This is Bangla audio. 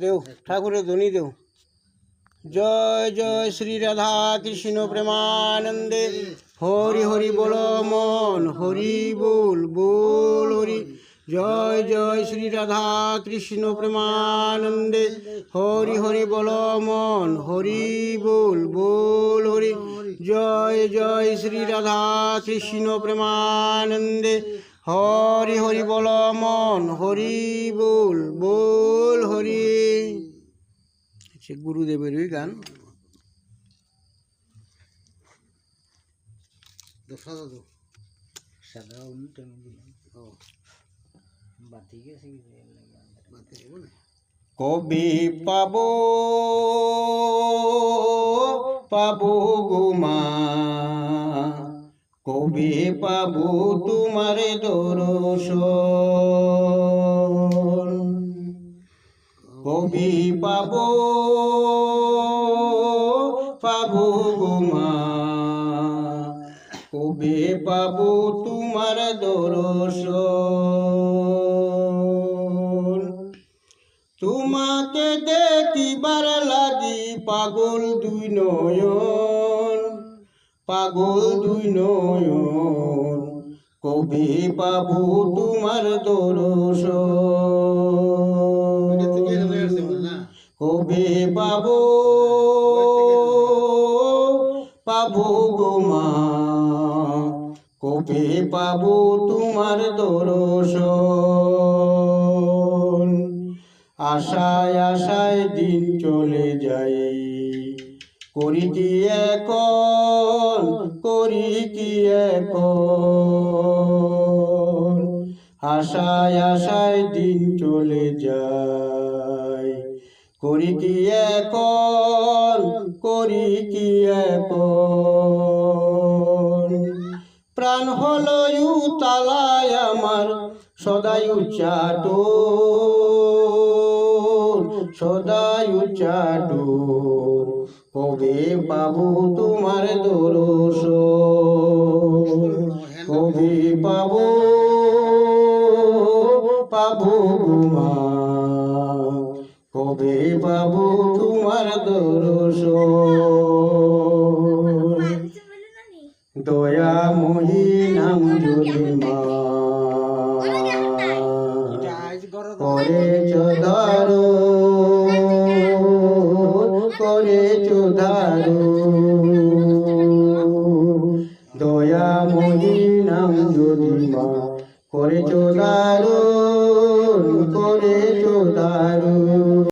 দেও ঠাকুরে ধ্বনি দেও। জয় জয় শ্রী রাধা কৃষ্ণ প্রেমানন্দে। হরি হরি বল মন, হরি বল বল হরি। জয় জয় শ্রী রাধা কৃষ্ণ প্রেমানন্দে। হরি হরি বল মন, হরি বল বল হরি। জয় জয় শ্রী রাধা কৃষ্ণ প্রেমানন্দে। হরি হরি বল মন, হরি বল বল হরি। গুরুদেবেরই গান। কবি পাবো পাবো গোমা, কবি পাবো তোমার দর্শন। কবি পাবো পাবো গোমা, কবি পাবো তোমার দর্শন। তোমাকে দেখিবার লাগি পাগল দুই নয়ন, পাগল দুই নয়ন। কবি পাবো তোমার দর্শন। কবি পাবো পাবো গোমা, কবি পাবো তোমার দর্শন। আশায় আশায় দিন চলে যাই, করি কি এখন, করি কি এখন। আশায় আশায় দিন চলে যায়, করি কি এখন, করি কি এখন। প্রাণ হলো উতালায় আমার সদাই উচ্চাটন, সদাই উচ্চাটন। কবে পাবো তোমার দর্শন। কবে পাবো পাবো গোমা, কবে পাবো তোমার দর্শন। দয়াময়ী নাম যদি মা, করেছ ধারণ, করেছ ধারণ। দয়াময়ী নাম যদি মা, করেছ ধারণ,